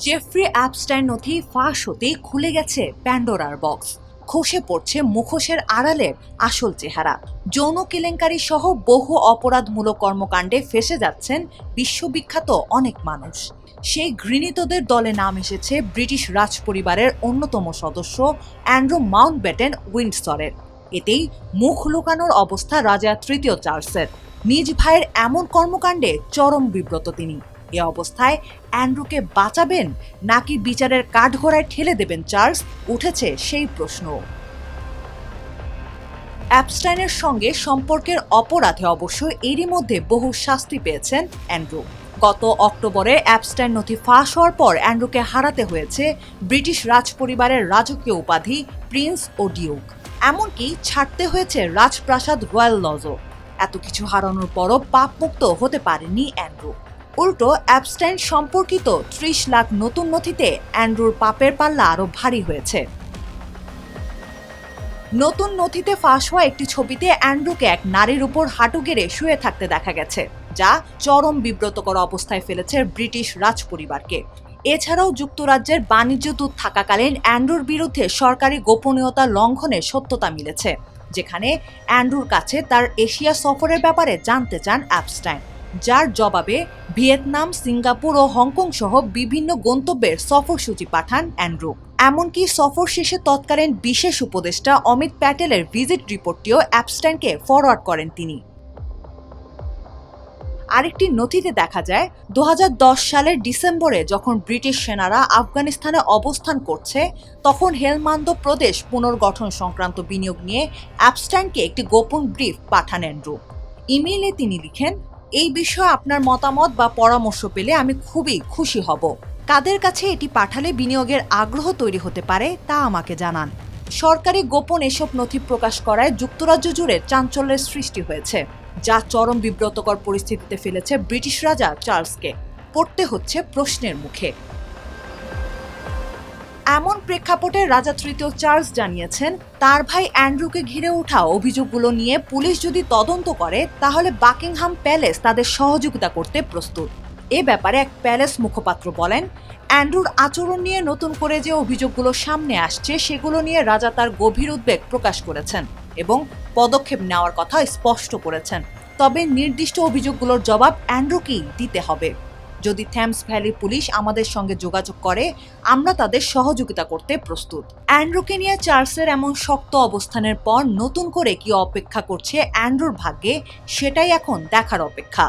Jeffrey Epstein নথি ফাঁস হতেই খুলে গেছে প্যান্ডোরার বক্স। খসে পড়ছে মুখোশের আড়ালের আসল চেহারা। যৌন কেলেঙ্কারি সহ বহু অপরাধমূলক কর্মকাণ্ডে ফেঁসে যাচ্ছেন বিশ্ববিখ্যাত অনেক মানুষ। সেই ঘৃণিতদের দলে নাম এসেছে ব্রিটিশ রাজপরিবারের অন্যতম সদস্য অ্যান্ড্রু মাউন্টব্যাটেন উইন্ডসরের। এতেই মুখ লুকানোর অবস্থা রাজা তৃতীয় চার্লসের। নিজ ভাইয়ের এমন কর্মকাণ্ডে চরম বিব্রত তিনি। এ অবস্থায় অ্যান্ড্রুকে বাঁচাবেন নাকি বিচারের কাঠগড়ায় ঠেলে দেবেন চার্লস, উঠেছে সেই প্রশ্ন। অ্যাপস্টাইনের সঙ্গে সম্পর্কের অপরাধে অবশ্য এরই মধ্যে বহু শাস্তি পেয়েছেন অ্যান্ড্রু। গত অক্টোবরে অ্যাপস্টাইন নথি ফাঁস হওয়ার পর অ্যান্ড্রুকে হারাতে হয়েছে ব্রিটিশ রাজপরিবারের রাজকীয় উপাধি প্রিন্স ও ডিউক। এমনকি ছাড়তে হয়েছে রাজপ্রাসাদ রয়্যাল লজও। এত কিছু হারানোর পরও পাপমুক্ত হতে পারেননি অ্যান্ড্রু। উল্টো অ্যাপস্টাইন সম্পর্কিত ৩০ লাখ নতুন নথিতে অ্যান্ড্রুর পাপের পাল্লা আরও ভারী হয়েছে। নতুন নথিতে ফাঁস হওয়া একটি ছবিতে অ্যান্ড্রুকে এক নারীর উপর হাঁটু গেড়ে শুয়ে থাকতে দেখা গেছে, যা চরম বিব্রতকর অবস্থায় ফেলেছে ব্রিটিশ রাজপরিবারকে। এছাড়াও যুক্তরাজ্যের বাণিজ্য দূত থাকাকালীন অ্যান্ড্রুর বিরুদ্ধে সরকারি গোপনীয়তা লঙ্ঘনের সত্যতা মিলেছে, যেখানে অ্যান্ড্রুর কাছে তার এশিয়া সফরের ব্যাপারে জানতে চান অ্যাপস্টাইন, যার জবাবে ভিয়েতনাম, সিঙ্গাপুর ও হংকং সহ বিভিন্ন গন্তব্যের সফরসূচি পাঠান অ্যান্ড্রু। এমনকি সফর শেষে তৎকালীন বিশেষ উপদেষ্টা অমিত প্যাটেলের ভিজিট রিপোর্টটিও অ্যাপস্টাইনকে ফরওয়ার্ড করেন তিনি। আরেকটি নথিতে দেখা যায় ২০১০ সালের ডিসেম্বরে যখন ব্রিটিশ সেনারা আফগানিস্তানে অবস্থান করছে, তখন হেলমান্দ প্রদেশ পুনর্গঠন সংক্রান্ত বিনিয়োগ নিয়ে অ্যাপস্টাইনকে একটি গোপন ব্রিফ পাঠান অ্যান্ড্রু। ইমেইলে তিনি লিখেন, এই বিষয়ে আপনার মতামত বা পরামর্শ পেলে আমি খুবই খুশি হব। কাদের কাছে এটি পাঠালে বিনিয়োগের আগ্রহ তৈরি হতে পারে তা আমাকে জানান। সরকারি গোপন এসব নথি প্রকাশ করায় যুক্তরাজ্য জুড়ে চাঞ্চল্যের সৃষ্টি হয়েছে, যা চরম বিব্রতকর পরিস্থিতিতে ফেলেছে ব্রিটিশ রাজা চার্লসকে। পড়তে হচ্ছে প্রশ্নের মুখে। এমন প্রেক্ষাপটে রাজা তৃতীয় চার্লস জানিয়েছেন, তার ভাই অ্যান্ড্রুকে ঘিরে ওঠা অভিযোগগুলো নিয়ে পুলিশ যদি তদন্ত করে তাহলে বাকিংহাম প্যালেস তাদের সহযোগিতা করতে প্রস্তুত। এ ব্যাপারে এক প্যালেস মুখপাত্র বলেন, অ্যান্ড্রুর আচরণ নিয়ে নতুন করে যে অভিযোগগুলো সামনে আসছে সেগুলো নিয়ে রাজা তার গভীর উদ্বেগ প্রকাশ করেছেন এবং পদক্ষেপ নেওয়ার কথা স্পষ্ট করেছেন। তবে নির্দিষ্ট অভিযোগগুলোর জবাব অ্যান্ড্রুকেই দিতে হবে। যদি থেমস ভ্যালি পুলিশ আমাদের সঙ্গে যোগাযোগ করে, আমরা তাদের সহযোগিতা করতে প্রস্তুত। অ্যান্ড্রুকে নিয়ে চার্লসের এমন শক্ত অবস্থানের পর নতুন করে কি অপেক্ষা করছে অ্যান্ড্রুর ভাগ্যে, সেটাই এখন দেখার অপেক্ষা।